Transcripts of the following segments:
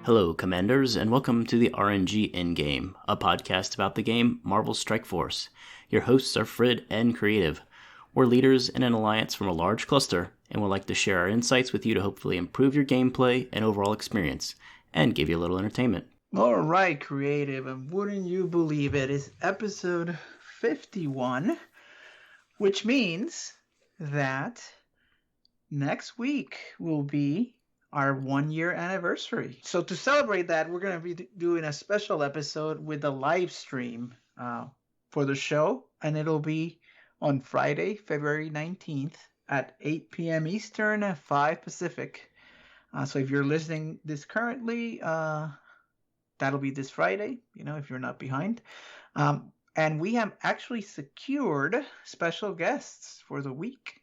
Hello, Commanders, and welcome to the RNG Endgame, a podcast about the game Marvel Strike Force. Your hosts are Frid and Creative. We're leaders in an alliance from a large cluster, and would like to share our insights with you to hopefully improve your gameplay and overall experience, and give you a little entertainment. All right, Creative, and wouldn't you believe it, is episode 51, which means that next week will be our 1-year anniversary. So to celebrate that, we're going to be doing a special episode with a live stream for the show, and it'll be on Friday, February 19th at 8 p.m. Eastern and 5 Pacific. So if you're listening this currently, that'll be this Friday, if you're not behind. And we have actually secured special guests for the week.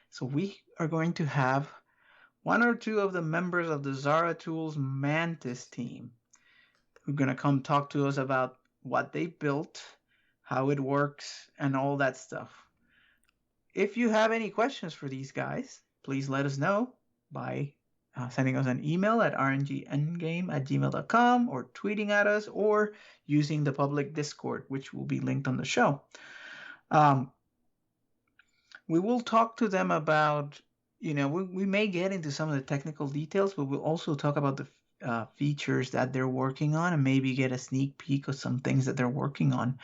So we are going to have one or two of the members of the Zara Tools Mantis team who are going to come talk to us about what they built, how it works, and all that stuff. If you have any questions for these guys, please let us know by sending us an email at rngendgame@gmail.com or tweeting at us or using the public Discord, which will be linked on the show. We will talk to them about, we may get into some of the technical details, but we'll also talk about the features that they're working on and maybe get a sneak peek of some things that they're working on.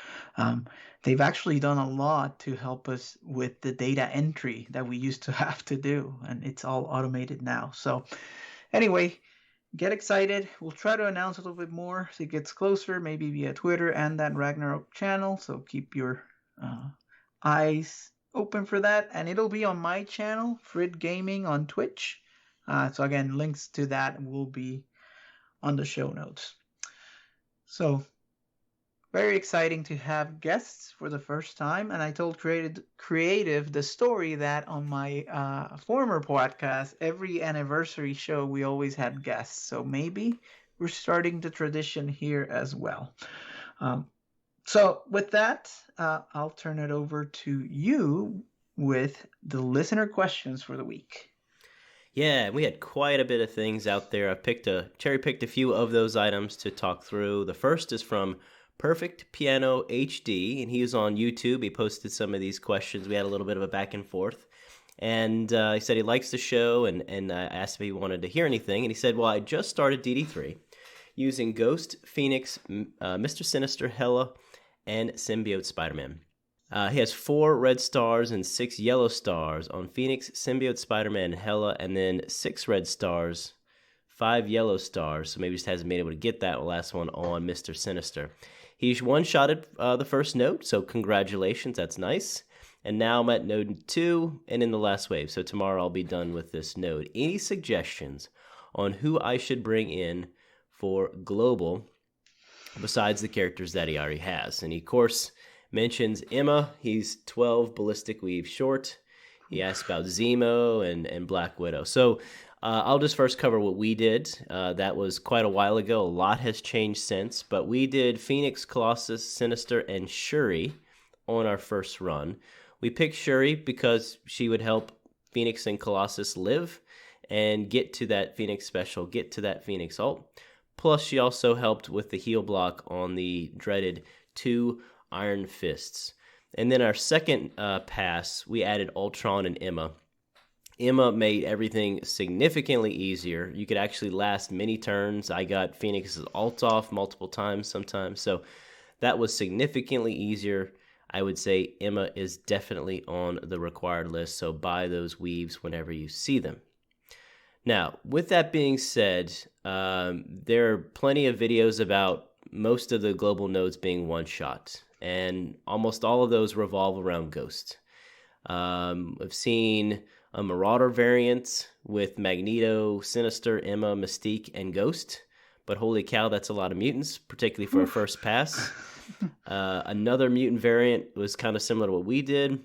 They've actually done a lot to help us with the data entry that we used to have to do, and it's all automated now. So anyway, get excited. We'll try to announce a little bit more as it gets closer, maybe via Twitter and that Ragnarok channel. So keep your eyes open for that. And it'll be on my channel, Frid Gaming on Twitch. So again, links to that will be on the show notes. So very exciting to have guests for the first time. And I told Creative the story that on my former podcast, every anniversary show, we always had guests. So maybe we're starting the tradition here as well. So with that, I'll turn it over to you with the listener questions for the week. Yeah, we had quite a bit of things out there. I cherry-picked a few of those items to talk through. The first is from Perfect Piano HD, and he was on YouTube. He posted some of these questions. We had a little bit of a back and forth. And he said he likes the show, and I asked if he wanted to hear anything. And he said, well, I just started DD3 using Ghost, Phoenix, Mr. Sinister, Hela, and Symbiote Spider-Man. He has 4 red stars and 6 yellow stars on Phoenix, Symbiote Spider-Man, and Hela, and then 6 red stars, 5 yellow stars, so maybe just hasn't been able to get that last one on Mr. Sinister. He's one-shotted the first node, so congratulations, that's nice. And now I'm at node 2 and in the last wave, so tomorrow I'll be done with this node. Any suggestions on who I should bring in for global besides the characters that he already has? And he, of course, mentions Emma. He's 12 ballistic weave short. He asks about Zemo and Black Widow. So I'll just first cover what we did. That was quite a while ago. A lot has changed since, but we did Phoenix, Colossus, Sinister, and Shuri on our first run. We picked Shuri because she would help Phoenix and Colossus live and get to that Phoenix special, get to that Phoenix ult. Plus, she also helped with the heal block on the dreaded 2 Iron Fists. And then our second pass, we added Ultron and Emma. Emma made everything significantly easier. You could actually last many turns. I got Phoenix's ult off multiple times sometimes. So that was significantly easier. I would say Emma is definitely on the required list. So buy those weaves whenever you see them. Now, with that being said, there are plenty of videos about most of the global nodes being one-shot, and almost all of those revolve around Ghost. I've seen a Marauder variant with Magneto, Sinister, Emma, Mystique, and Ghost, but holy cow, that's a lot of mutants, particularly for a first pass. Another mutant variant was kind of similar to what we did.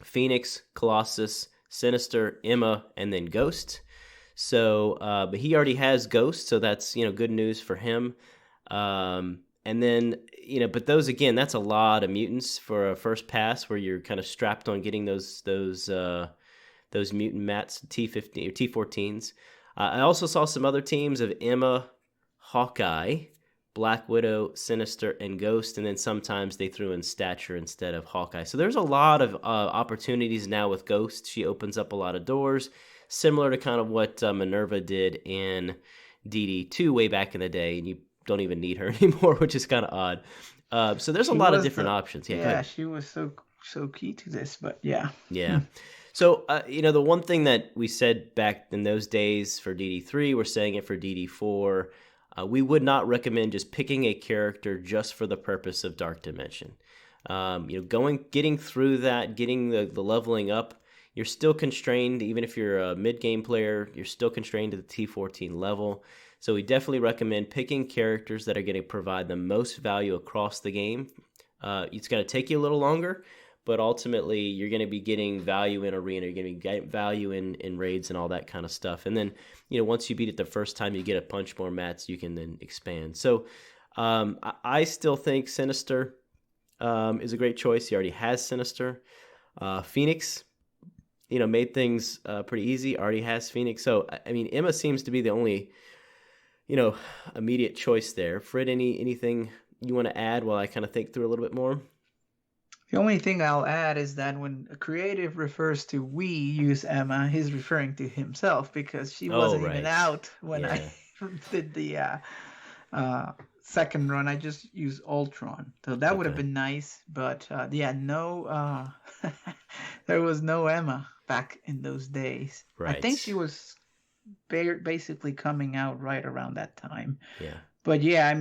Phoenix, Colossus, Sinister, Emma, and then Ghost. So, but he already has Ghost, so that's, good news for him. And then, but those, again, that's a lot of mutants for a first pass where you're kind of strapped on getting those mutant mats, T15 or T14s. I also saw some other teams of Emma, Hawkeye, Black Widow, Sinister, and Ghost, and then sometimes they threw in Stature instead of Hawkeye. So there's a lot of opportunities now with Ghost. She opens up a lot of doors, similar to kind of what Minerva did in DD2 way back in the day, and you don't even need her anymore, which is kind of odd. So there's a lot of different options. Yeah, go ahead. She was so key to this, but yeah. Yeah. So, the one thing that we said back in those days for DD3, we're saying it for DD4, we would not recommend just picking a character just for the purpose of Dark Dimension. Getting through that, getting the leveling up, you're still constrained. Even if you're a mid-game player, you're still constrained to the T14 level. So we definitely recommend picking characters that are going to provide the most value across the game. It's going to take you a little longer, but ultimately you're going to be getting value in arena, you're going to be getting value in raids and all that kind of stuff. And then, once you beat it the first time, you get a bunch more mats, you can then expand. So I still think Sinister is a great choice. He already has Sinister. Phoenix, made things pretty easy, already has Phoenix. So, Emma seems to be the only, immediate choice there. Frid, anything you want to add while I kind of think through a little bit more? The only thing I'll add is that when a creative refers to we use Emma, he's referring to himself, because she wasn't even out when I did the second run. I just used Ultron. So that would have been nice. But no, there was no Emma back in those days. Right. I think she was basically coming out right around that time. Yeah. But yeah,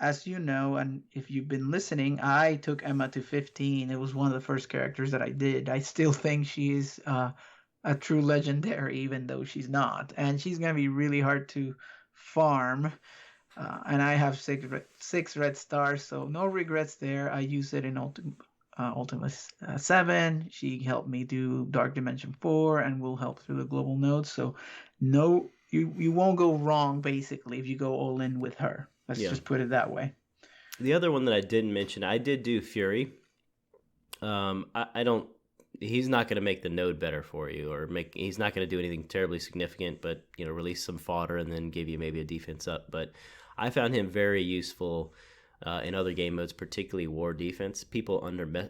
as you know, and if you've been listening, I took Emma to 15. It was one of the first characters that I did. I still think she is a true legendary, even though she's not. And she's going to be really hard to farm. And I have six red stars, so no regrets there. I use it in Ultima 7. She helped me do Dark Dimension 4 and will help through the global nodes. So no, you won't go wrong, basically, if you go all in with her. Let's just put it that way. The other one that I didn't mention, I did do Fury. He's not going to make the node better for you, he's not going to do anything terribly significant, but, release some fodder and then give you maybe a defense up. But I found him very useful in other game modes, particularly war defense. People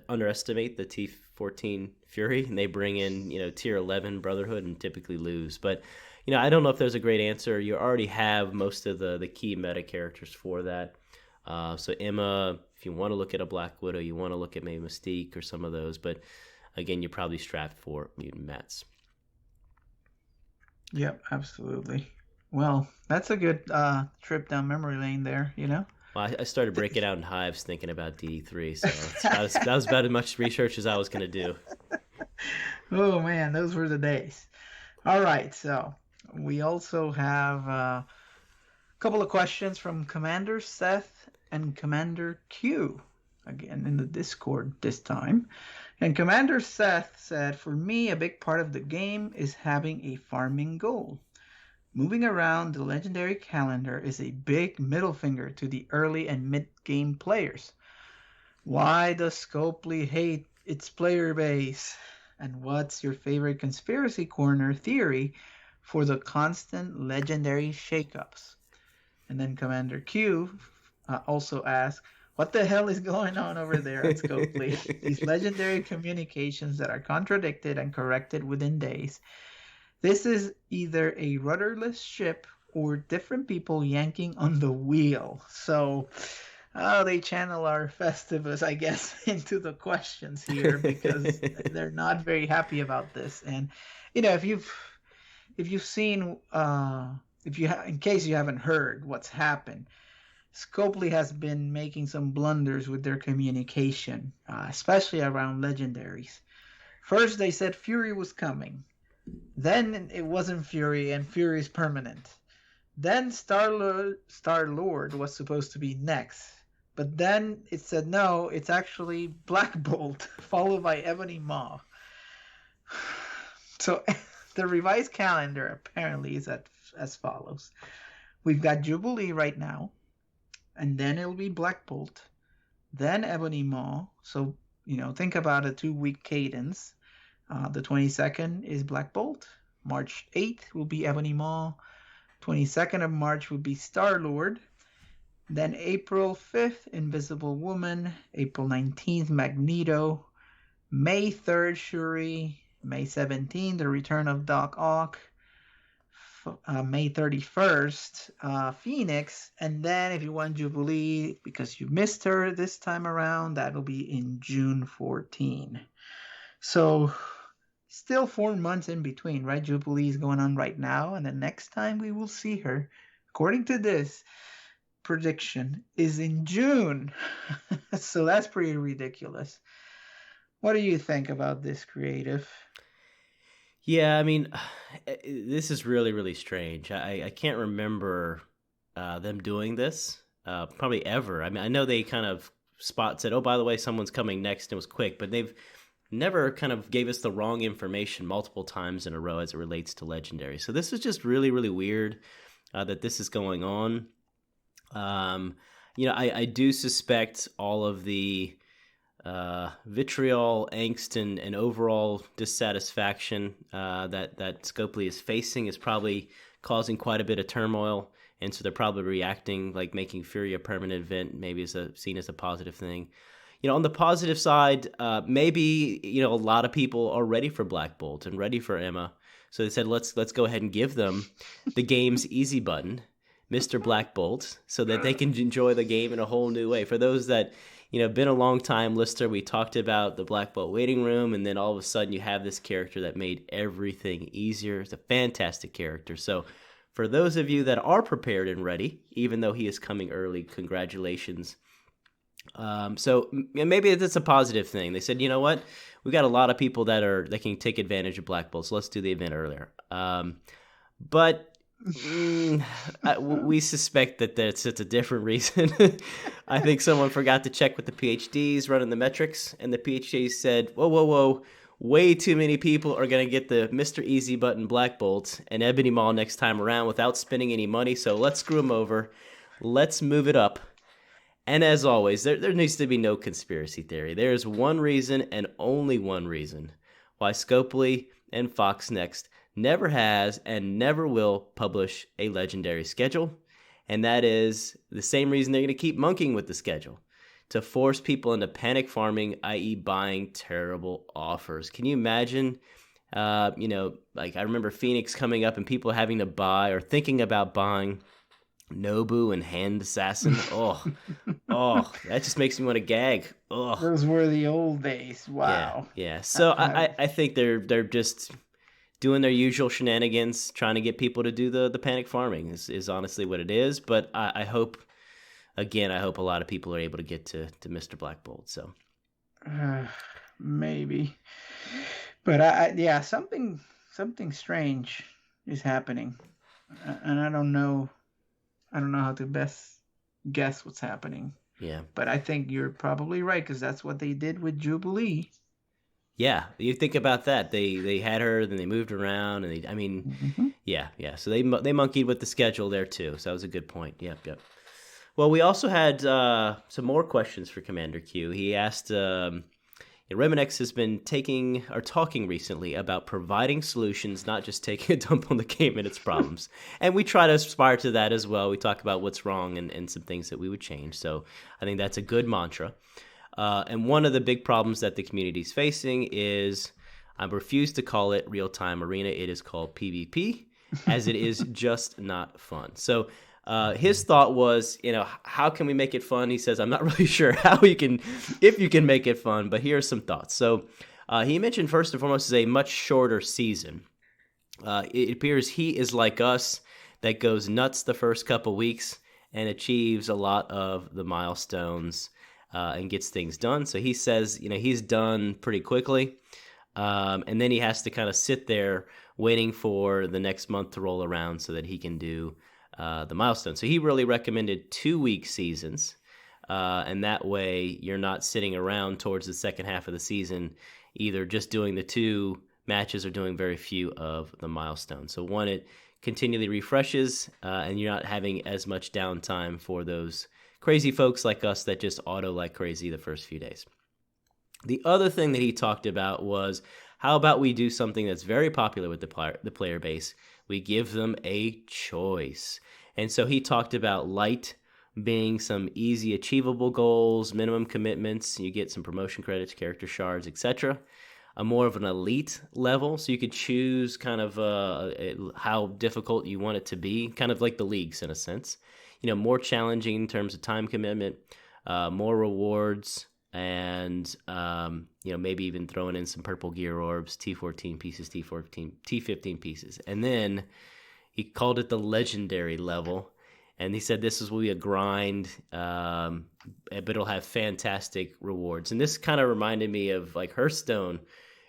underestimate the T14 Fury, and they bring in, tier 11 Brotherhood and typically lose. But I don't know if there's a great answer. You already have most of the key meta characters for that. So Emma, if you want to look at a Black Widow, you want to look at maybe Mystique or some of those. But again, you're probably strapped for mutant mats. Yep, absolutely. Well, that's a good trip down memory lane there, Well, I started breaking out in hives thinking about DD3, so that was about as much research as I was going to do. Oh, man, those were the days. All right, so we also have a couple of questions from Commander Seth and Commander Q, again in the Discord this time. And Commander Seth said, for me, a big part of the game is having a farming goal. Moving around the legendary calendar is a big middle finger to the early and mid-game players. Why does Scopely hate its player base? And what's your favorite conspiracy corner theory for the constant legendary shakeups? And then Commander Q also asked, what the hell is going on over there at Scopely? These legendary communications that are contradicted and corrected within days. This is either a rudderless ship or different people yanking on the wheel. So they channel our Festivus, I guess, into the questions here because they're not very happy about this. And if you've seen, in case you haven't heard what's happened, Scopely has been making some blunders with their communication, especially around legendaries. First, they said Fury was coming. Then it wasn't Fury, and Fury is permanent. Then Star-Lord was supposed to be next. But then it said, no, it's actually Black Bolt, followed by Ebony Maw. So the revised calendar apparently is as follows. We've got Jubilee right now, and then it'll be Black Bolt, then Ebony Maw. So, think about a 2-week cadence. The 22nd is Black Bolt. March 8th will be Ebony Maw. 22nd of March would be Star-Lord. Then April 5th, Invisible Woman. April 19th, Magneto. May 3rd, Shuri. May 17th, The Return of Doc Ock. May 31st, Phoenix. And then if you want Jubilee, because you missed her this time around, that'll be in June 14. So still 4 months in between, right? Jubilee is going on right now, and the next time we will see her, according to this prediction, is in June. So that's pretty ridiculous. What do you think about this, Creative? Yeah, I mean, this is really, really strange. I can't remember them doing this probably ever. I mean, I know they kind of said, oh, by the way, someone's coming next, and it was quick, but they've never kind of gave us the wrong information multiple times in a row as it relates to Legendary. So this is just really, really weird that this is going on. I do suspect all of the vitriol, angst, and overall dissatisfaction that Scopely is facing is probably causing quite a bit of turmoil, and so they're probably reacting, like making Fury a permanent event, maybe seen as a positive thing. On the positive side, maybe a lot of people are ready for Black Bolt and ready for Emma, so they said let's go ahead and give them the game's easy button, Mr. Black Bolt, so that they can enjoy the game in a whole new way. For those that been a long time listener, we talked about the Black Bolt waiting room, and then all of a sudden you have this character that made everything easier. It's a fantastic character. So for those of you that are prepared and ready, even though he is coming early, congratulations. So maybe it's a positive thing. They said, you know what? We got a lot of people that can take advantage of Black Bolt, so let's do the event earlier. But we suspect that it's a different reason. I think someone forgot to check with the PhDs running the metrics, and the PhDs said, whoa, way too many people are going to get the Mr. Easy Button Black Bolt and Ebony Maw next time around without spending any money, so let's screw them over. Let's move it up. And as always, there needs to be no conspiracy theory. There is one reason and only one reason why Scopely and Fox Next never has and never will publish a Legendary schedule, and that is the same reason they're going to keep monkeying with the schedule, to force people into panic farming, i.e. buying terrible offers. Can you imagine, like I remember Phoenix coming up and people having to buy or thinking about buying Nobu and Hand Assassin. Oh, that just makes me want to gag. Oh, those were the old days. Wow. Yeah. So I think they're just doing their usual shenanigans, trying to get people to do the panic farming is honestly what it is. But I hope a lot of people are able to get to Mr. Black Bolt. So maybe, but something strange is happening, and I don't know how to best guess what's happening. Yeah, but I think you're probably right, because that's what they did with Jubilee. Yeah, you think about that. They had her, then they moved around, and yeah. So they monkeyed with the schedule there too. So that was a good point. Yep. Well, we also had some more questions for Commander Q. He asked, Reminex has been talking recently about providing solutions, not just taking a dump on the game and its problems. And we try to aspire to that as well. We talk about what's wrong and some things that we would change. So I think that's a good mantra. And one of the big problems that the community is facing is, I refuse to call it real-time arena. It is called PvP, as it is just not fun. So his thought was, how can we make it fun? He says, I'm not really sure if you can make it fun, but here are some thoughts. So he mentioned, first and foremost, is a much shorter season. It appears he is like us, that goes nuts the first couple weeks and achieves a lot of the milestones and gets things done. So he says, he's done pretty quickly. And then he has to kind of sit there waiting for the next month to roll around so that he can do the milestone. So he really recommended 2-week seasons. And that way you're not sitting around towards the second half of the season, either just doing the 2 matches or doing very few of the milestones. So one, it continually refreshes and you're not having as much downtime for those crazy folks like us that just auto like crazy the first few days. The other thing that he talked about was, how about we do something that's very popular with the player base, we give them a choice. And so he talked about light being some easy achievable goals, minimum commitments, you get some promotion credits, character shards, etc. A more of an elite level, so you could choose kind of how difficult you want it to be, kind of like the leagues in a sense. More challenging in terms of time commitment, more rewards, and maybe even throwing in some purple gear orbs, T14 pieces, T15 pieces. And then he called it the legendary level. And he said this will be a grind, but it'll have fantastic rewards. And this kind of reminded me of like Hearthstone,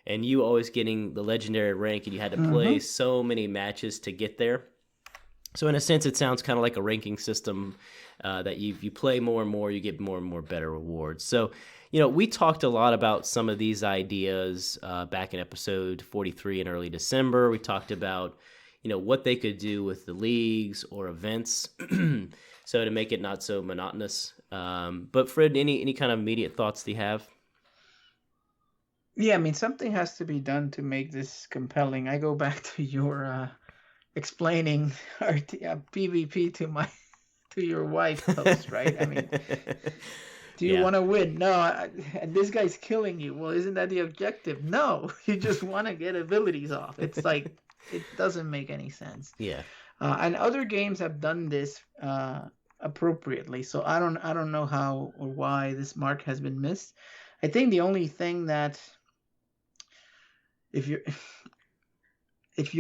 and you always getting the legendary rank, and you had to play so many matches to get there. So in a sense, it sounds kind of like a ranking system that you play more and more, you get more and more better rewards. So, we talked a lot about some of these ideas back in episode 43 in early December. We talked about what they could do with the leagues or events, so to make it not so monotonous. But Frid, any kind of immediate thoughts do you have? Yeah, I mean, something has to be done to make this compelling. I go back to your explaining PvP to your wife post, right? I mean, do you want to win? No, this guy's killing you. Well, isn't that the objective? No, you just want to get abilities off. It's like, it doesn't make any sense. Yeah. And other games have done this appropriately. So I don't know how or why this mark has been missed. I think the only thing that if you're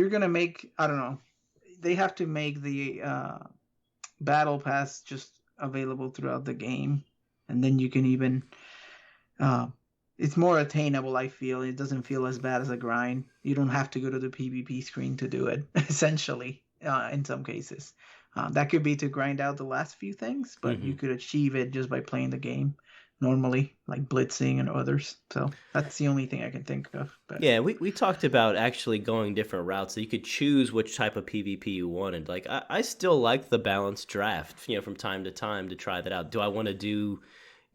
gonna make, I don't know, they have to make the battle pass just available throughout the game, and then you can even it's more attainable, I feel. It doesn't feel as bad as a grind. You don't have to go to the PvP screen to do it, essentially, in some cases. That could be to grind out the last few things, but you could achieve it just by playing the game normally, like blitzing and others. So that's the only thing I can think of. But. Yeah, we talked about actually going different routes, so you could choose which type of PvP you wanted. Like, I still like the balanced draft, from time to time to try that out. Do I want to do...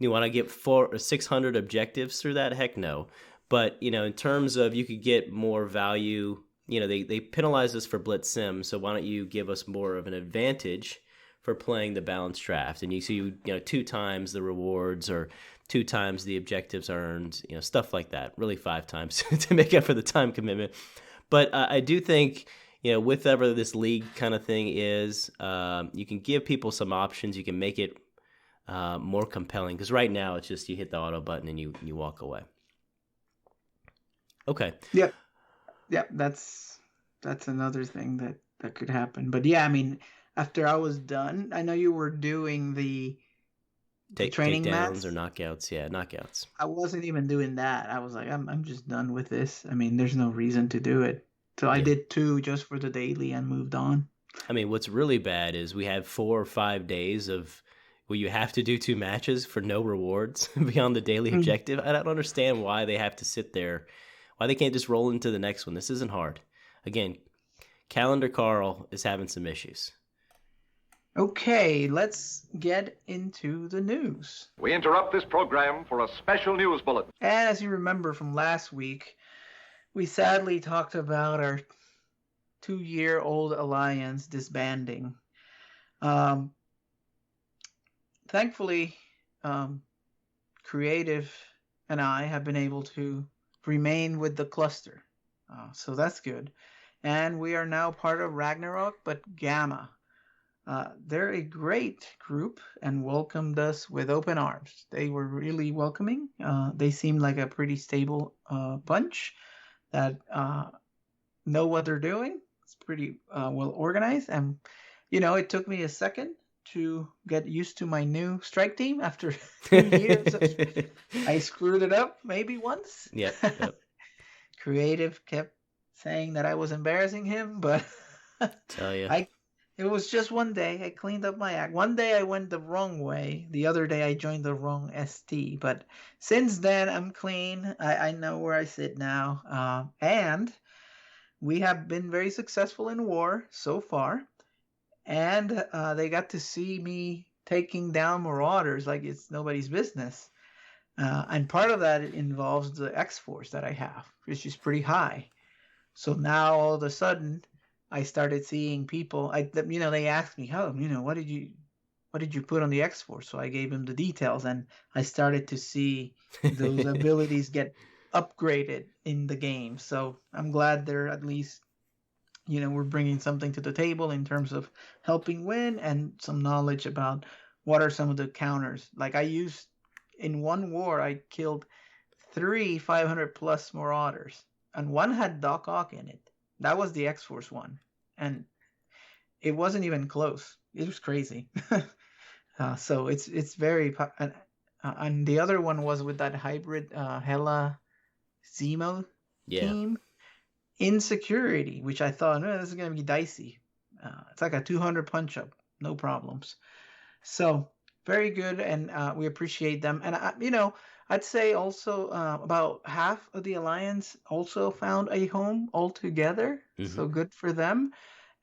You want to get 400 or 600 objectives through that? Heck no. But, in terms of you could get more value, they penalize us for Blitz Sim, so why don't you give us more of an advantage for playing the balanced draft? And you see, 2 times the rewards or 2 times the objectives earned, stuff like that. Really 5 times to make up for the time commitment. But I do think, with whatever this league kind of thing is, you can give people some options. You can make it more compelling, because right now it's just you hit the auto button and you walk away. Okay. Yeah, that's another thing that could happen. But yeah, I mean, after I was done, I know you were doing the training takedowns mats or knockouts. Yeah, knockouts. I wasn't even doing that. I was like, I'm just done with this. I mean, there's no reason to do it. So I did 2 just for the daily and moved on. I mean, what's really bad is we have 4 or 5 days of where you have to do 2 matches for no rewards beyond the daily objective. I don't understand why they have to sit there, why they can't just roll into the next one. This isn't hard. Again, Calendar Carl is having some issues. Okay, let's get into the news. We interrupt this program for a special news bulletin. And as you remember from last week, we sadly talked about our 2-year-old alliance disbanding. Thankfully, Creative and I have been able to remain with the cluster. So that's good. And we are now part of Ragnarok, but Gamma. They're a great group and welcomed us with open arms. They were really welcoming. They seemed like a pretty stable bunch that know what they're doing. It's pretty well organized. And, it took me a second to get used to my new strike team after 2 years. I screwed it up maybe once. Yep. Creative kept saying that I was embarrassing him, but tell you, it was just one day. I cleaned up my act. One day I went the wrong way. The other day I joined the wrong ST. But since then I'm clean. I know where I sit now. And we have been very successful in war so far. And they got to see me taking down marauders like it's nobody's business. And part of that involves the X-Force that I have, which is pretty high. So now all of a sudden, I started seeing people. They asked me, "Oh, what did you put on the X-Force?" So I gave them the details, and I started to see those abilities get upgraded in the game. So I'm glad they're at least, we're bringing something to the table in terms of helping win and some knowledge about what are some of the counters. Like in one war, I killed 3 500 plus Marauders, and one had Doc Ock in it. That was the X-Force one, and it wasn't even close. It was crazy. So it's very and the other one was with that hybrid Hela Zemo team in security, which I thought, this is gonna be dicey. It's like a 200 punch up, no problems. So very good, and we appreciate them. And I'd say also about half of the alliance also found a home altogether. Mm-hmm. So good for them,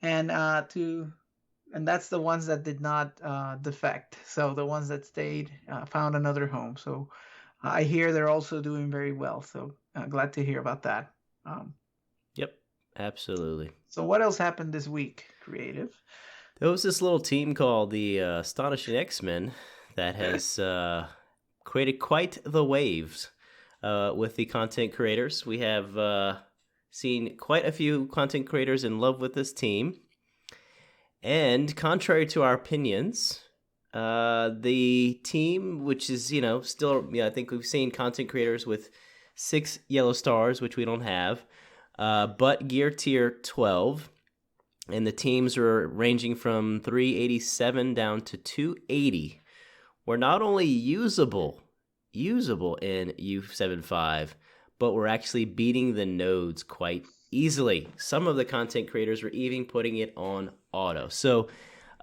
and and that's the ones that did not defect. So the ones that stayed found another home. So I hear they're also doing very well. So glad to hear about that. Yep, absolutely. So what else happened this week, Creative? There was this little team called the Astonishing X-Men that has created quite the waves with the content creators. We have seen quite a few content creators in love with this team. And contrary to our opinions, the team, which is, still, I think we've seen content creators with 6 yellow stars, which we don't have, but gear tier 12. And the teams are ranging from 387 down to 280. We're not only usable in U75, but we're actually beating the nodes quite easily. Some of the content creators were even putting it on auto. So,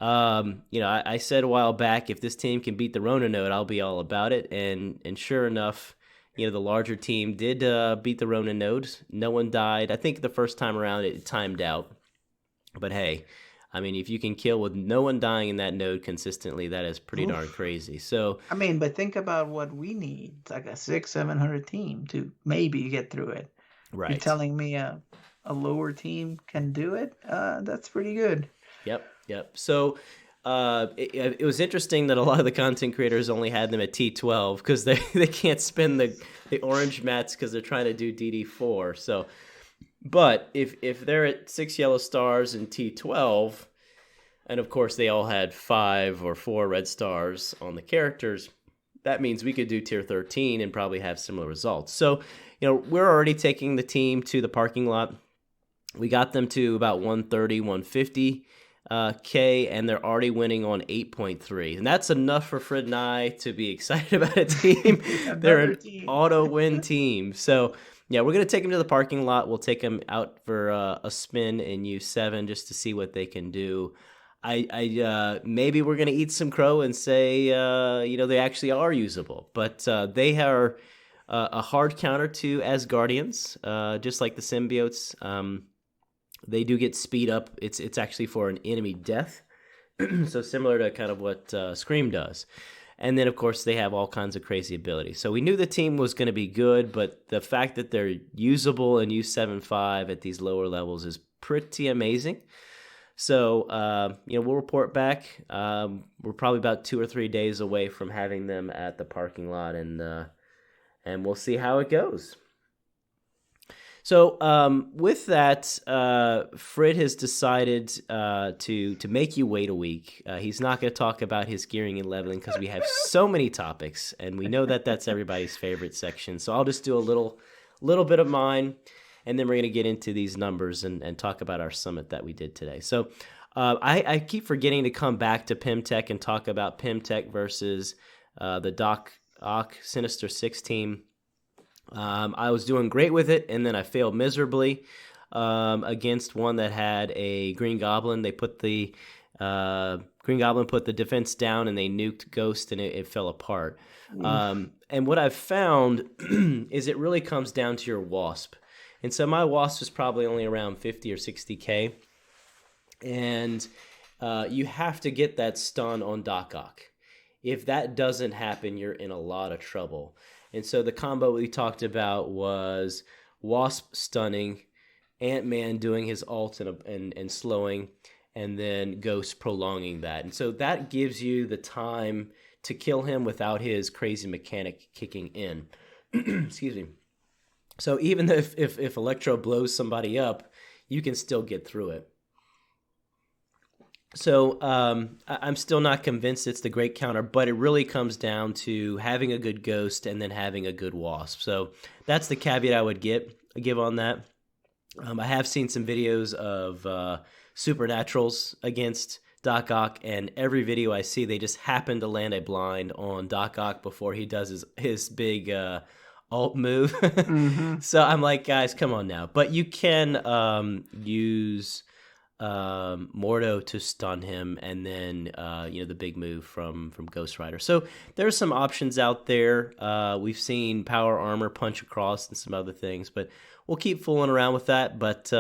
I said a while back, if this team can beat the Rona node, I'll be all about it. And sure enough, the larger team did beat the Rona node. No one died. I think the first time around it timed out. But hey, I mean, if you can kill with no one dying in that node consistently, that is pretty darn crazy. So I mean, but think about what we need. It's like a 600-700 team to maybe get through it. Right. You're telling me a lower team can do it? That's pretty good. Yep. So it was interesting that a lot of the content creators only had them at T12 because they can't spin the orange mats because they're trying to do DD4. So, but if they're at 6 yellow stars in T12, and of course they all had 5 or 4 red stars on the characters, that means we could do tier 13 and probably have similar results. So, we're already taking the team to the parking lot. We got them to about 130, 150 K, and they're already winning on 8.3. And that's enough for Frid and I to be excited about a team. They're an auto-win team. So, yeah, we're going to take them to the parking lot. We'll take them out for a spin in U7 just to see what they can do. I maybe we're going to eat some crow and say, they actually are usable. But they are a hard counter to Asgardians, just like the symbiotes. They do get speed up. It's actually for an enemy death, so similar to kind of what Scream does. And then, of course, they have all kinds of crazy abilities. So we knew the team was going to be good, but the fact that they're usable in U7-5 at these lower levels is pretty amazing. So, we'll report back. We're probably about 2 or 3 days away from having them at the parking lot, and we'll see how it goes. So with that, Frid has decided to make you wait a week. He's not going to talk about his gearing and leveling because we have so many topics, and we know that that's everybody's favorite section. So I'll just do a little bit of mine, and then we're going to get into these numbers and talk about our summit that we did today. So I keep forgetting to come back to Pimtech and talk about Pimtech versus the Doc Ock Sinister 6 team. I was doing great with it, and then I failed miserably against one that had a Green Goblin. They put the Green Goblin put the defense down, and they nuked Ghost, and it fell apart. And what I've found is it really comes down to your Wasp. And so my Wasp is probably only around 50 or 60K, and you have to get that stun on Doc Ock. If that doesn't happen, you're in a lot of trouble. And so the combo we talked about was Wasp stunning, Ant-Man doing his ult and slowing, and then Ghost prolonging that. And so that gives you the time to kill him without his crazy mechanic kicking in. Excuse me. So even if Electro blows somebody up, you can still get through it. So I'm still not convinced it's the great counter, but it really comes down to having a good Ghost and then having a good Wasp. So that's the caveat I would give on that. I have seen some videos of Supernaturals against Doc Ock, and every video I see, they just happen to land a blind on Doc Ock before he does his big ult move. So I'm like, guys, come on now. But you can use Mordo to stun him, and then the big move from Ghost Rider. So there's some options out there. We've seen Power Armor punch across and some other things, but we'll keep fooling around with that. But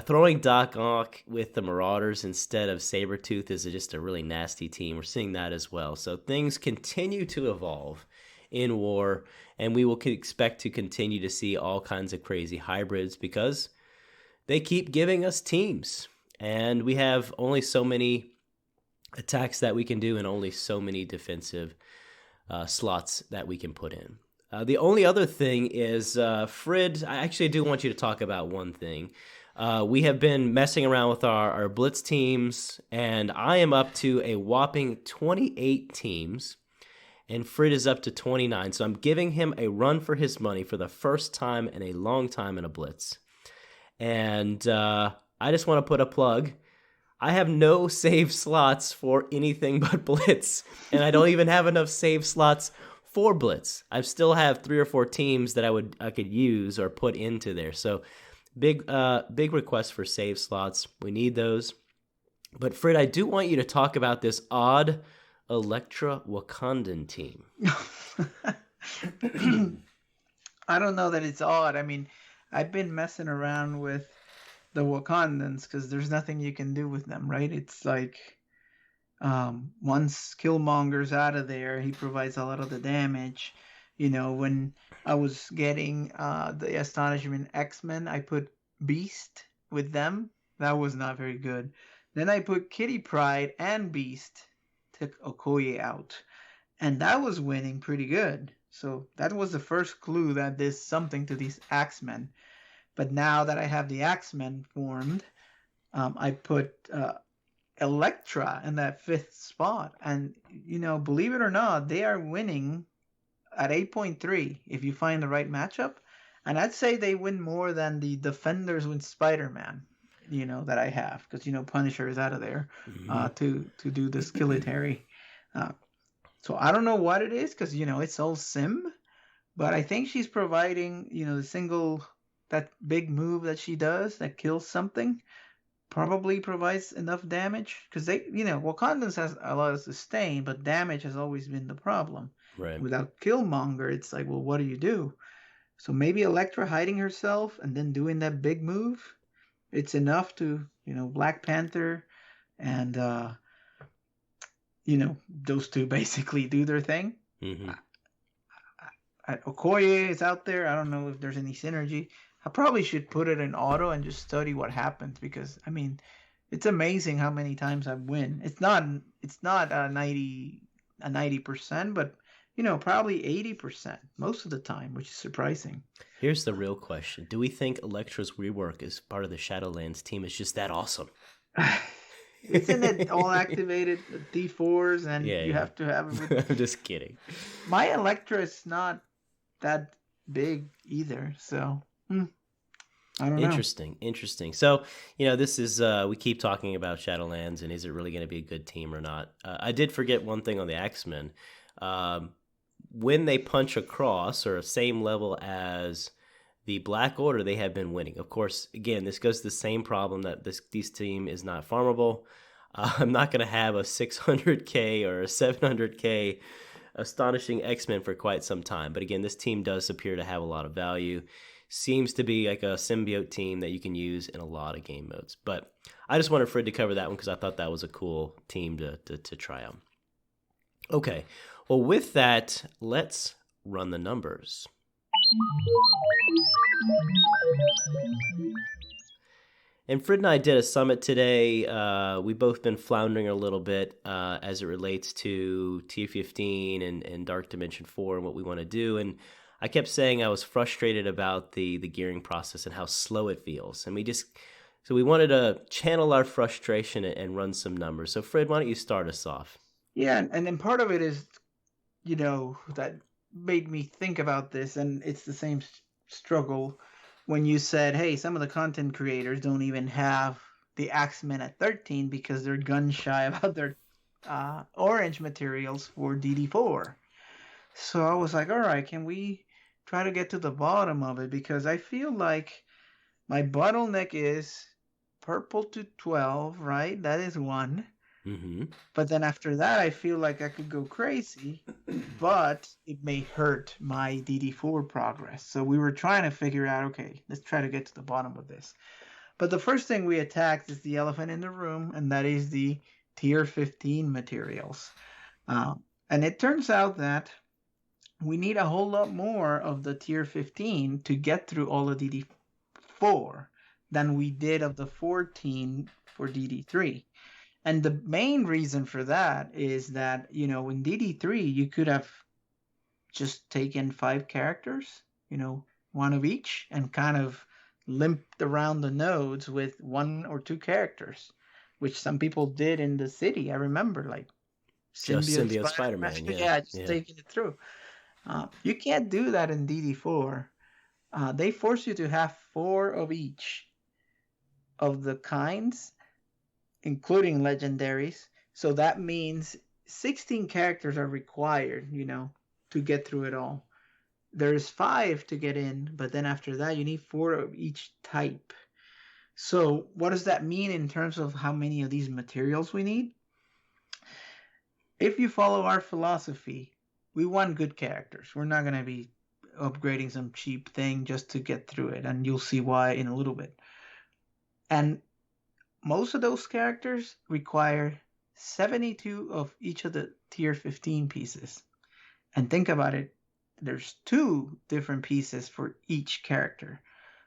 throwing Doc Ock with the Marauders instead of Sabretooth is just a really nasty team. We're seeing that as well. So things continue to evolve in War, and we will expect to continue to see all kinds of crazy hybrids because they keep giving us teams, and we have only so many attacks that we can do and only so many defensive slots that we can put in. The only other thing is, Frid, I actually do want you to talk about one thing. We have been messing around with our Blitz teams, and I am up to a whopping 28 teams, and Frid is up to 29. So I'm giving him a run for his money for the first time in a long time in a Blitz. And I just want to put a plug. I have no save slots for anything but Blitz, and I don't even have enough save slots for Blitz. I still have 3 or 4 teams that I could use or put into there. So big request for save slots. We need those. But Frid, I do want you to talk about this odd Elektra Wakandan team. I don't know that it's odd. I mean, I've been messing around with the Wakandans because there's nothing you can do with them, right? It's like once Killmonger's out of there, he provides a lot of the damage. When I was getting the Astonishment X-Men, I put Beast with them. That was not very good. Then I put Kitty Pryde and Beast, took Okoye out. And that was winning pretty good. So that was the first clue that there's something to these Axemen. But now that I have the Axemen formed, I put Elektra in that 5th spot. And, believe it or not, they are winning at 8.3 if you find the right matchup. And I'd say they win more than the Defenders with Spider-Man, that I have. Because, Punisher is out of there to do the skilletary. So I don't know what it is because, it's all sim. But I think she's providing, the single, that big move that she does that kills something probably provides enough damage. Because Wakandans has a lot of sustain, but damage has always been the problem. Right. Without Killmonger, it's like, well, what do you do? So maybe Elektra hiding herself and then doing that big move, it's enough to, Black Panther and, those two basically do their thing. Mm-hmm. Okoye is out there. I don't know if there's any synergy. I probably should put it in auto and just study what happens because, I mean, it's amazing how many times I win. It's not a 90%, but probably 80% most of the time, which is surprising. Here's the real question. Do we think Elektra's rework as part of the Shadowlands team is just that awesome? Isn't it all activated D4s and you have to have it with... I'm just kidding. My Elektra is not that big either, so I don't know. Interesting. So, this is, we keep talking about Shadowlands and is it really going to be a good team or not? I did forget one thing on the X-Men. When they punch across or same level as the Black Order, they have been winning. Of course, again, this goes to the same problem that this team is not farmable. I'm not going to have a 600k or a 700k astonishing X-Men for quite some time. But again, this team does appear to have a lot of value. Seems to be like a symbiote team that you can use in a lot of game modes. But I just wanted Frid to cover that one because I thought that was a cool team to try out. Okay, well, with that, let's run the numbers. And Frid and I did a summit today. We've both been floundering a little bit as it relates to T15 and Dark Dimension 4 and what we want to do. And I kept saying I was frustrated about the gearing process and how slow it feels. And we wanted to channel our frustration and run some numbers. So Frid, why don't you start us off? Yeah, and then part of it is, that made me think about this, and it's the same struggle when you said, hey, some of the content creators don't even have the Axemen at 13 because they're gun shy about their orange materials for DD4. So I was like, all right, can we try to get to the bottom of it? Because I feel like my bottleneck is purple to 12, right? That is one. Mm-hmm. But then after that, I feel like I could go crazy, but it may hurt my DD4 progress. So we were trying to figure out, okay, let's try to get to the bottom of this. But the first thing we attacked is the elephant in the room, and that is the tier 15 materials. And it turns out that we need a whole lot more of the tier 15 to get through all of DD4 than we did of the 14 for DD3. And the main reason for that is that, in DD3, you could have just taken 5 characters, one of each, and kind of limped around the nodes with 1 or 2 characters, which some people did in the city. I remember, like, Symbiote Spider-Man, yeah, taking it through. You can't do that in DD4. They force you to have 4 of each of the kinds, including legendaries. So that means 16 characters are required, to get through it all. There's 5 to get in, but then after that, you need 4 of each type. So what does that mean in terms of how many of these materials we need? If you follow our philosophy, we want good characters. We're not going to be upgrading some cheap thing just to get through it, and you'll see why in a little bit. And most of those characters require 72 of each of the tier 15 pieces. And think about it, there's 2 different pieces for each character.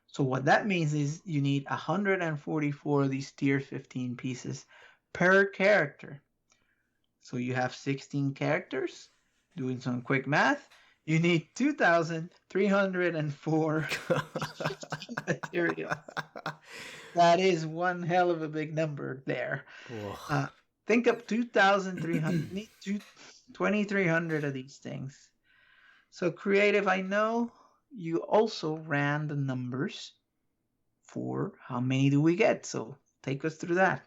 So what that means is you need 144 of these tier 15 pieces per character. So you have 16 characters. Doing some quick math, you need 2,304 materials. That is one hell of a big number there. Think of 2,300, need 2,300 of these things. So Creative, I know you also ran the numbers for how many do we get. So take us through that.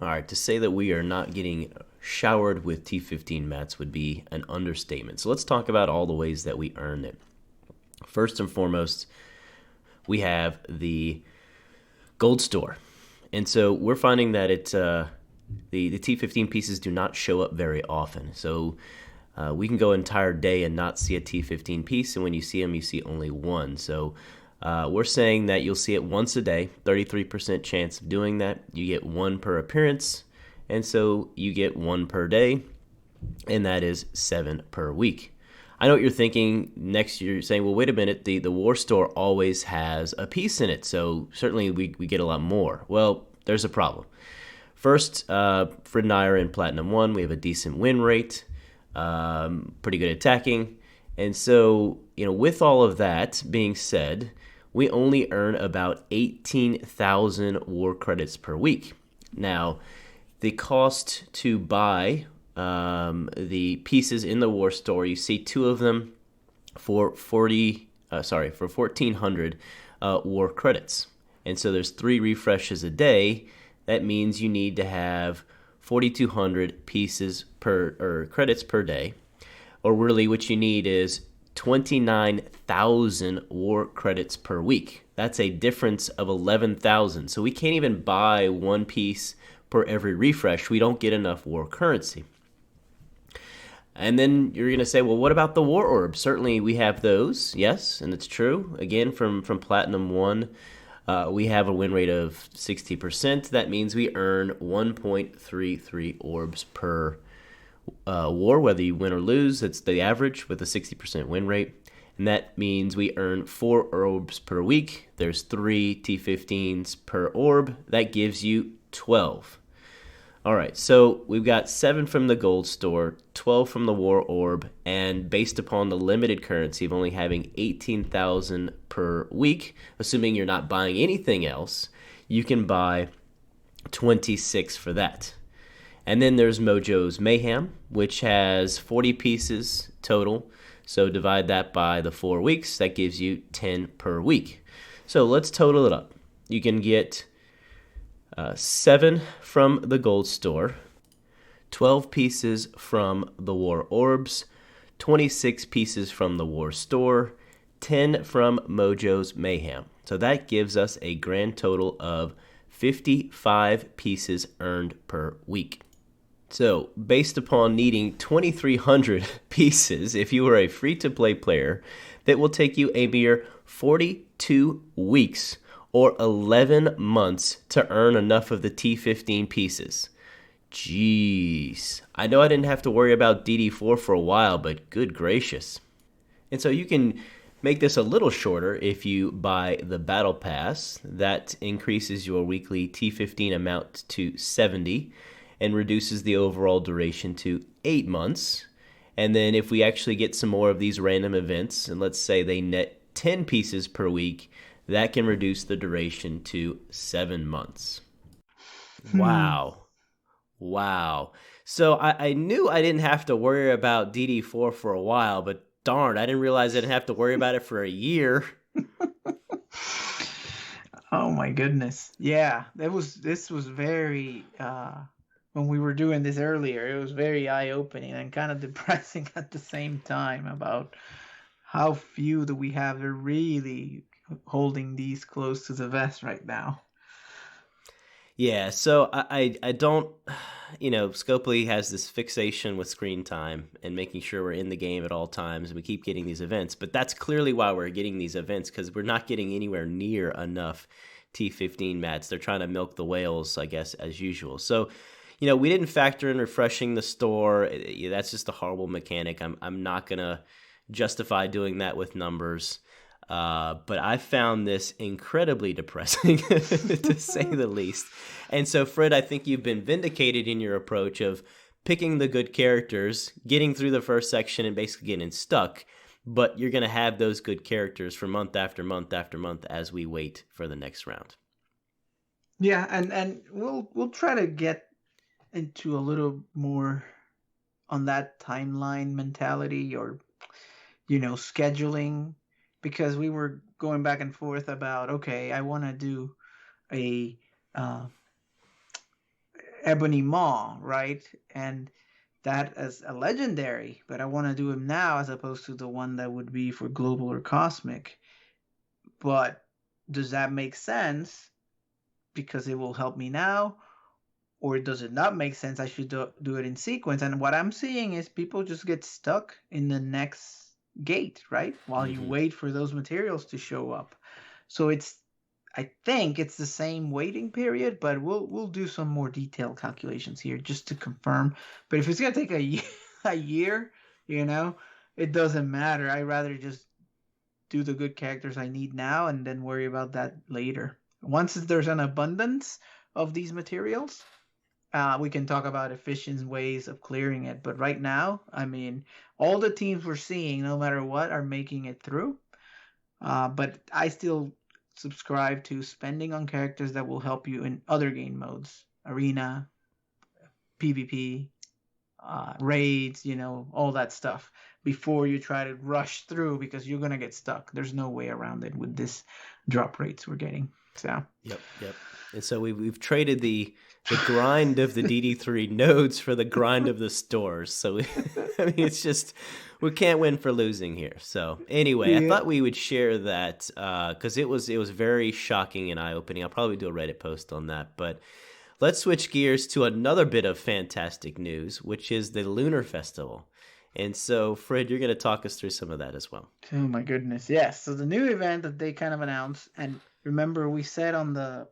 All right, to say that we are not getting showered with T15 mats would be an understatement. So let's talk about all the ways that we earned it. First and foremost, we have the gold store. And so we're finding that it's the T15 pieces do not show up very often. So we can go an entire day and not see a T15 piece, and when you see them, you see only one. So we're saying that you'll see it once a day, 33% chance of doing that. You get 1 per appearance, and so you get 1 per day, and that is 7 per week. I know what you're thinking. Next, you're saying, well, wait a minute, the War Store always has a piece in it, so certainly we get a lot more. Well, there's a problem. First, Frid and I are in Platinum 1. We have a decent win rate, pretty good attacking, and so, with all of that being said, we only earn about 18,000 war credits per week. Now, the cost to buy the pieces in the War Store, you see 2 of them for 1,400 war credits. And so there's 3 refreshes a day. That means you need to have 4,200 pieces or credits per day. Or really what you need is 29,000 war credits per week. That's a difference of 11,000. So we can't even buy 1 piece per every refresh. We don't get enough war currency. And then you're going to say, well, what about the war orbs? Certainly we have those, yes, and it's true. Again, from Platinum 1, we have a win rate of 60%. That means we earn 1.33 orbs per war, whether you win or lose. It's the average with a 60% win rate. and that means we earn 4 orbs per week. There's 3 T15s per orb. That gives you 12. All right, so we've got 7 from the gold store, 12 from the war orb, and based upon the limited currency of only having 18,000 per week, assuming you're not buying anything else, you can buy 26 for that. And then there's Mojo's Mayhem, which has 40 pieces total. So divide that by the 4 weeks. That gives you 10 per week. So let's total it up. You can get 7 from the gold store, 12 pieces from the war orbs, 26 pieces from the war store, 10 from Mojo's Mayhem. So that gives us a grand total of 55 pieces earned per week. So, based upon needing 2,300 pieces, if you are a free-to-play player, that will take you a mere 42 weeks or 11 months to earn enough of the T15 pieces. Jeez. I know I didn't have to worry about DD4 for a while, but good gracious. And so you can make this a little shorter if you buy the Battle Pass. That increases your weekly T15 amount to 70 and reduces the overall duration to 8 months. And then if we actually get some more of these random events, and let's say they net 10 pieces per week, that can reduce the duration to 7 months. Wow. Wow. So I knew I didn't have to worry about DD4 for a while, but darn, I didn't realize I didn't have to worry about it for a year. Oh my goodness. Yeah, this was very when we were doing this earlier, it was very eye-opening and kind of depressing at the same time about how few that we have are really holding these close to the vest right now. Yeah, so I don't, Scopely has this fixation with screen time and making sure we're in the game at all times, and we keep getting these events. But that's clearly why we're getting these events, because we're not getting anywhere near enough T15 mats. They're trying to milk the whales, I guess, as usual. So, we didn't factor in refreshing the store. That's just a horrible mechanic. I'm not going to justify doing that with numbers. But I found this incredibly depressing, to say the least. And so, Fred, I think you've been vindicated in your approach of picking the good characters, getting through the first section, and basically getting stuck. But you're going to have those good characters for month after month after month as we wait for the next round. Yeah, and we'll try to get into a little more on that timeline mentality or, scheduling. Because we were going back and forth about, okay, I want to do a Ebony Maw, right? And that as a legendary, but I want to do him now as opposed to the one that would be for global or cosmic. But does that make sense? Because it will help me now? Or does it not make sense? I should do it in sequence. And what I'm seeing is people just get stuck in the next gate, right? While you wait for those materials to show up. So I think it's the same waiting period, but we'll do some more detailed calculations here just to confirm. But if it's gonna take a year, it doesn't matter. I'd rather just do the good characters I need now and then worry about that later. Once there's an abundance of these materials, we can talk about efficient ways of clearing it. But right now, all the teams we're seeing, no matter what, are making it through. But I still subscribe to spending on characters that will help you in other game modes. Arena, PvP, raids, all that stuff. Before you try to rush through because you're going to get stuck. There's no way around it with this drop rates we're getting. So. Yep. And so we've traded the grind of the DD3 nodes for the grind of the stores. So it's just we can't win for losing here. So anyway, yeah. I thought we would share that because it was very shocking and eye-opening. I'll probably do a Reddit post on that. But let's switch gears to another bit of fantastic news, which is the Lunar Festival. And so, Fred, you're going to talk us through some of that as well. Oh, my goodness. Yes. So the new event that they kind of announced, and remember we said on the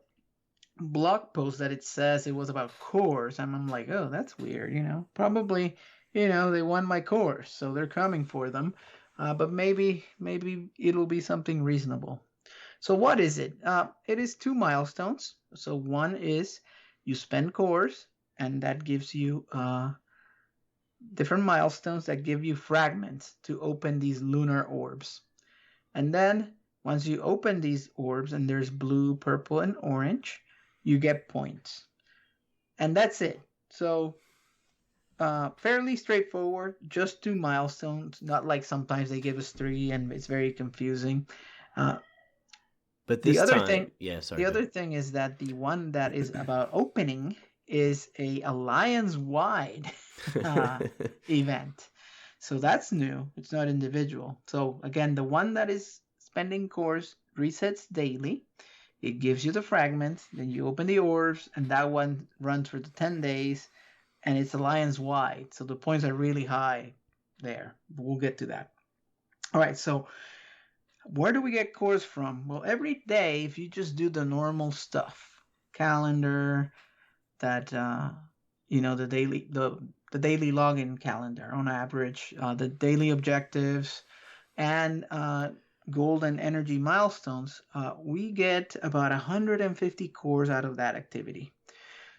blog post that it says it was about cores, and I'm like, oh, that's weird, probably, they won my cores, so they're coming for them. but maybe it'll be something reasonable. So what is it? It is 2 milestones. So one is you spend cores, and that gives you different milestones that give you fragments to open these lunar orbs. And then once you open these orbs, and there's blue, purple, and orange, you get points. And that's it. So fairly straightforward, just 2 milestones, not like sometimes they give us 3 and it's very confusing. But this the other time, thing, yeah, sorry. The other thing is that the one that is about opening is a alliance-wide event. So that's new. It's not individual. So again, the one that is spending cores resets daily. It gives you the fragments, then you open the orbs, and that one runs for the 10 days, and it's alliance-wide. So the points are really high there. We'll get to that. All right, so where do we get cores from? Well, every day, if you just do the normal stuff, calendar, that the daily login calendar on average, the daily objectives, and gold and energy milestones, we get about 150 cores out of that activity.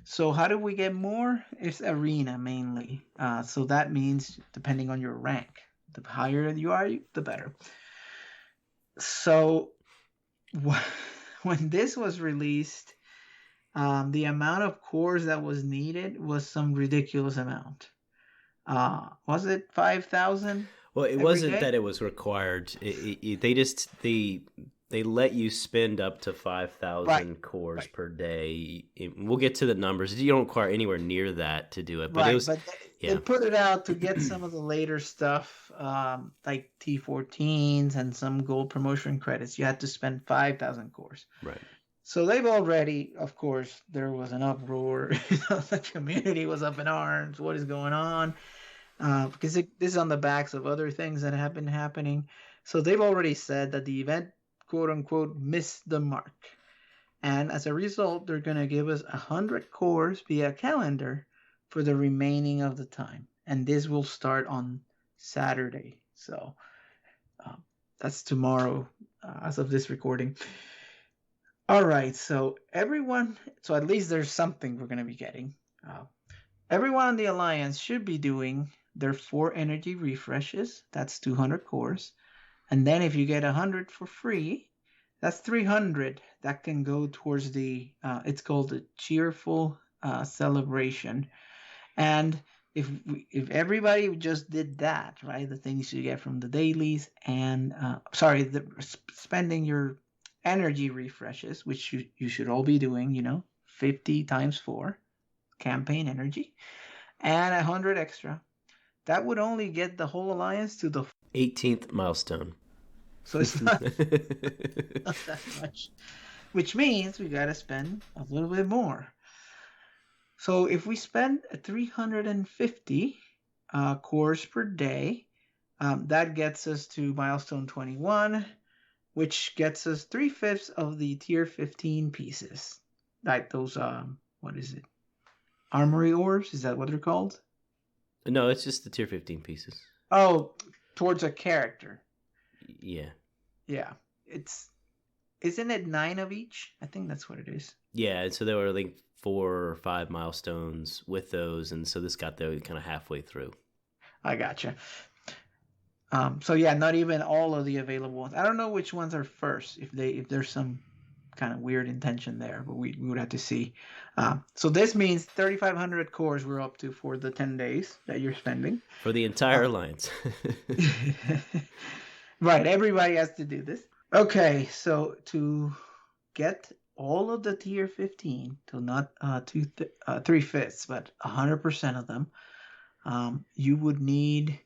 So how do we get more? It's arena mainly. So that means depending on your rank, the higher you are, the better. So when this was released, the amount of cores that was needed was some ridiculous amount. Was it 5,000? Well, it wasn't that it was required. They let you spend up to 5,000 cores per day. We'll get to the numbers. You don't require anywhere near that to do it. But they put it out to get some of the later stuff, like T14s and some gold promotion credits. You had to spend 5,000 cores. Right. So they've already, of course, there was an uproar. The community was up in arms. What is going on? Because this is on the backs of other things that have been happening. So they've already said that the event, quote unquote, missed the mark. And as a result, they're going to give us 100 cores via calendar for the remaining of the time. And this will start on Saturday. So that's tomorrow as of this recording. All right. So at least there's something we're going to be getting. Everyone on the Alliance should be doing their 4 energy refreshes. That's 200 cores. And then if you get 100 for free, that's 300 that can go towards it's called the Cheerful Celebration. And if everybody just did that, right, the things you get from the dailies and, spending your energy refreshes, which you should all be doing, 50 times 4 campaign energy, and 100 extra, that would only get the whole alliance to the 18th milestone. So it's not, not that much, which means we got to spend a little bit more. So if we spend 350 cores per day, that gets us to milestone 21, which gets us 3/5 of the tier 15 pieces. Like those, what is it? Armory orbs? Is that what they're called? No, it's just the tier 15 pieces. Oh, towards a character. Yeah. Yeah. Isn't it 9 of each? I think that's what it is. Yeah, and so there were like 4 or 5 milestones with those, and so this got there kind of halfway through. I gotcha. So yeah, not even all of the available ones. I don't know which ones are first, if there's some kind of weird intention there, but we would have to see. So this means 3,500 cores we're up to for the 10 days that you're spending. For the entire alliance. Right, everybody has to do this. Okay, so to get all of the tier 15, so not 3/5, but 100% of them, you would need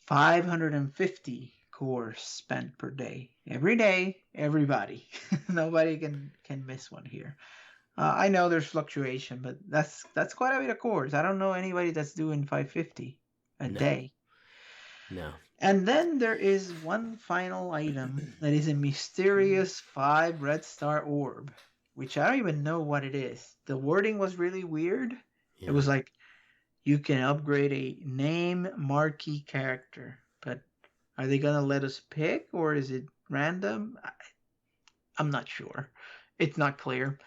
550 cores spent per day. Every day, everybody. Nobody can miss one here. I know there's fluctuation, but that's quite a bit of cores. I don't know anybody that's doing 550 a day. No. And then there is one final item that is a mysterious 5 red star orb, which I don't even know what it is. The wording was really weird. Yeah. It was like, you can upgrade a name marquee character, but Are they going to let us pick, or is it random? I'm not sure. It's not clear.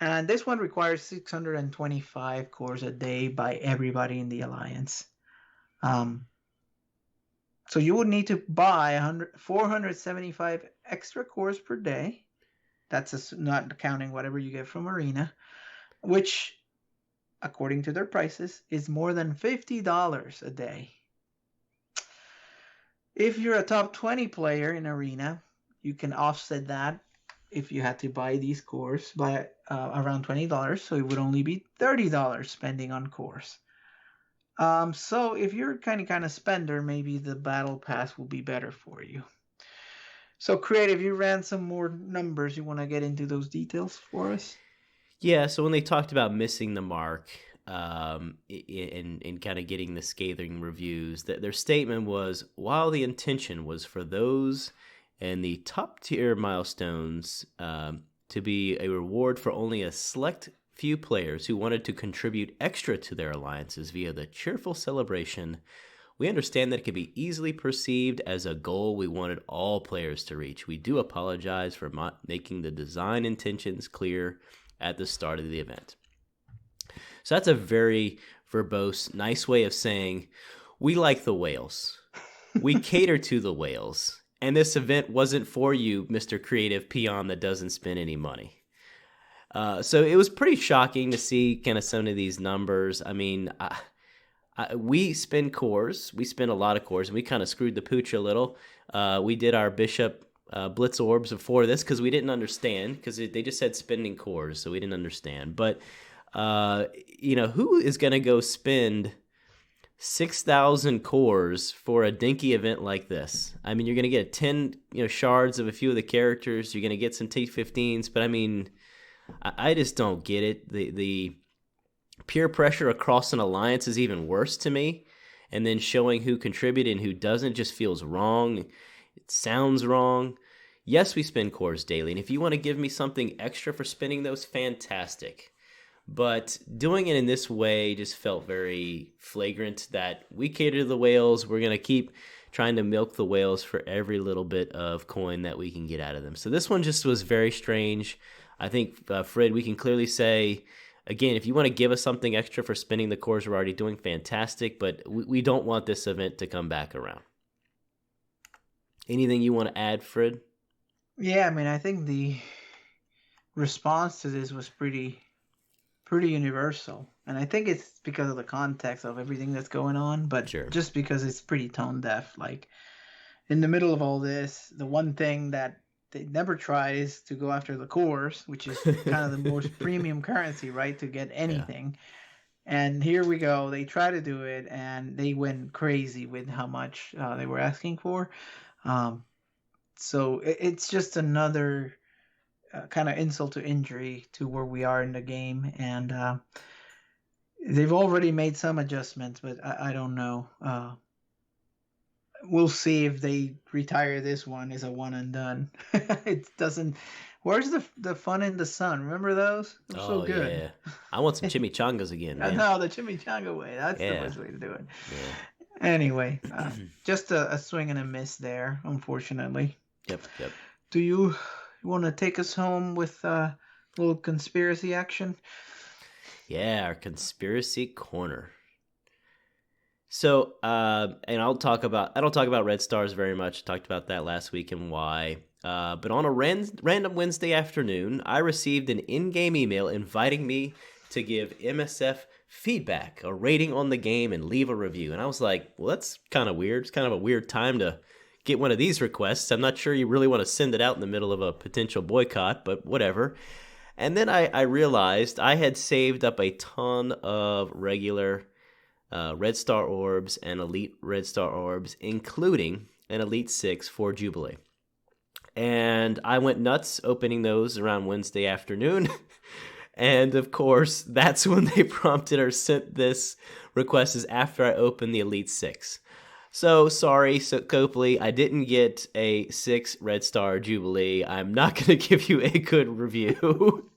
And this one requires 625 cores a day by everybody in the Alliance. So you would need to buy 475 extra cores per day. That's not counting whatever you get from Arena, which, according to their prices, is more than $50 a day. If you're a top 20 player in Arena, you can offset that if you had to buy these cores by around $20, so it would only be $30 spending on cores. So if you're kind of spender, maybe the battle pass will be better for you. So Creative, you ran some more numbers. You want to get into those details for us? Yeah, so when they talked about missing the mark in kind of getting the scathing reviews, their statement was, while the intention was for those and the top tier milestones to be a reward for only a select few players who wanted to contribute extra to their alliances via the cheerful celebration, we understand that it can be easily perceived as a goal we wanted all players to reach. We do apologize for making the design intentions clear at the start of the event. So that's a very verbose, nice way of saying, we like the whales. We cater to the whales. And this event wasn't for you, Mr. Creative Peon that doesn't spend any money. So it was pretty shocking to see kind of some of these numbers. I mean, we spend cores. We spend a lot of cores, and we kind of screwed the pooch a little. We did our Bishop Blitz Orbs before this because we didn't understand, because they just said spending cores, so we didn't understand. But, who is going to go spend 6,000 cores for a dinky event like this? I mean, you're going to get 10 shards of a few of the characters. You're going to get some T15s, but I mean, I just don't get it. The peer pressure across an alliance is even worse to me. And then showing who contributed and who doesn't just feels wrong. It sounds wrong. Yes, we spend cores daily. And if you want to give me something extra for spending those, fantastic. But doing it in this way just felt very flagrant that we cater to the whales. We're going to keep trying to milk the whales for every little bit of coin that we can get out of them. So this one just was very strange. I think, Frid, we can clearly say, again, if you want to give us something extra for spending the cores we're already doing, fantastic, but we don't want this event to come back around. Anything you want to add, Frid? Yeah, I mean, I think the response to this was pretty universal. And I think it's because of the context of everything that's going on, but Sure. Just because it's pretty tone deaf. Like, in the middle of all this, the one thing that they never try is to go after the cores, which is kind of the most premium currency, right, to get anything. Yeah. And here we go. They try to do it, and they went crazy with how much they were asking for. So it's just another kind of insult to injury to where we are in the game. And they've already made some adjustments, but I don't know. We'll see if they retire this one as a one and done. It doesn't. Where's the fun in the sun? Remember those? They're so good. Yeah. I want some chimichangas again, man. No, the chimichanga way. That's the best way to do it. Yeah. Anyway, just a swing and a miss there, unfortunately. Yep. Do you want to take us home with a little conspiracy action? Yeah, our conspiracy corner. So, and I don't talk about Red Stars very much. I talked about that last week and why. But on a random Wednesday afternoon, I received an in-game email inviting me to give MSF feedback, a rating on the game, and leave a review. And I was like, well, that's kind of weird. It's kind of a weird time to get one of these requests. I'm not sure you really want to send it out in the middle of a potential boycott, but whatever. And then I realized I had saved up a ton of regular Red Star Orbs and Elite Red Star Orbs, including an Elite 6 for Jubilee. And I went nuts opening those around Wednesday afternoon. And of course, that's when they prompted or sent this request, is after I opened the Elite 6. So sorry, Copley, I didn't get a 6 Red Star Jubilee. I'm not going to give you a good review.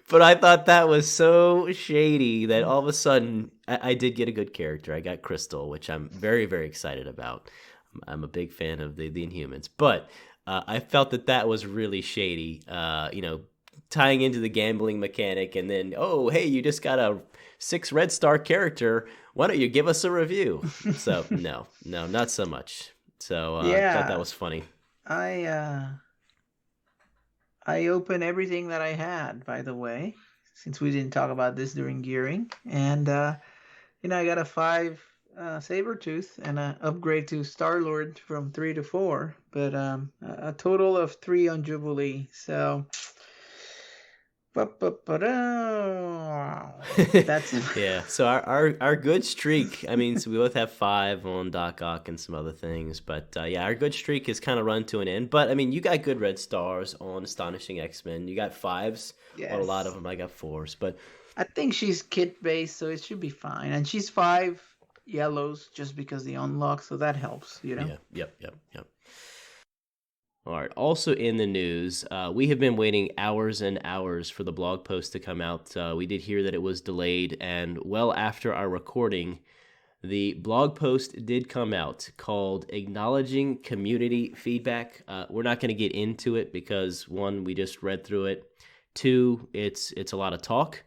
But I thought that was so shady that all of a sudden I did get a good character. I got Crystal, which I'm very, very excited about. I'm a big fan of the Inhumans, but I felt that was really shady. Tying into the gambling mechanic, and then, oh, hey, you just got a 6 red star character. Why don't you give us a review? So no, not so much. So I thought that was funny. I opened everything that I had, by the way, since we didn't talk about this during gearing, and I got a 5 Sabertooth and an upgrade to Star-Lord from 3 to 4, but a total of 3 on Jubilee. So, that's yeah. So our good streak. I mean, so we both have 5 on Doc Ock and some other things, but yeah, our good streak has kind of run to an end. But I mean, you got good red stars on Astonishing X-Men. You got 5s on a lot of them. I got 4s, but I think she's kit based, so it should be fine. And she's 5 yellows just because they unlock, so that helps, Yeah. Yep. All right. Also in the news, we have been waiting hours and hours for the blog post to come out. We did hear that it was delayed, and well after our recording, the blog post did come out called Acknowledging Community Feedback. We're not going to get into it because, 1, we just read through it. 2, it's a lot of talk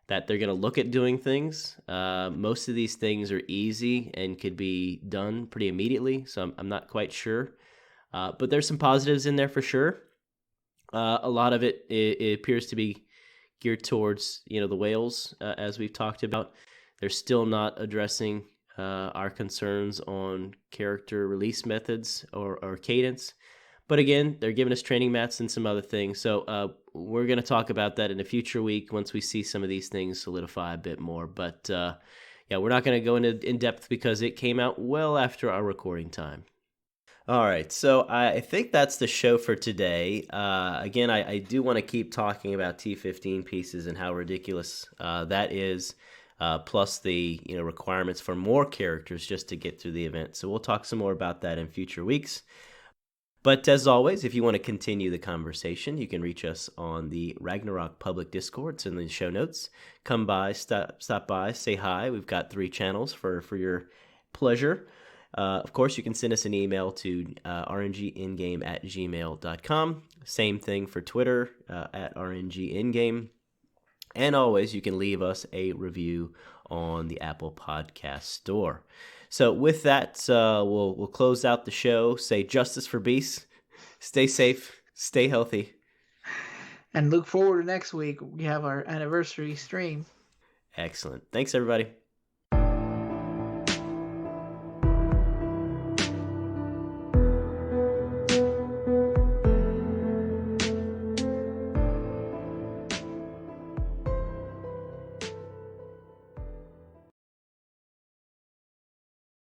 that they're going to look at doing things. Most of these things are easy and could be done pretty immediately, so I'm not quite sure. But there's some positives in there for sure. A lot of it appears to be geared towards, the whales, as we've talked about. They're still not addressing our concerns on character release methods or cadence. But again, they're giving us training mats and some other things. So we're going to talk about that in a future week once we see some of these things solidify a bit more. But yeah, we're not going to go into in depth because it came out well after our recording time. All right, so I think that's the show for today. Again, I do want to keep talking about T15 pieces and how ridiculous that is, plus the requirements for more characters just to get through the event. So we'll talk some more about that in future weeks. But as always, if you want to continue the conversation, you can reach us on the Ragnarok public Discord. It's in the show notes. Come by, stop by, say hi. We've got 3 channels for your pleasure. Of course, you can send us an email to rngingame@gmail.com. Same thing for Twitter, at rngingame. And always, you can leave us a review on the Apple Podcast Store. So with that, we'll close out the show. Say justice for beasts. Stay safe. Stay healthy. And look forward to next week. We have our anniversary stream. Excellent. Thanks, everybody.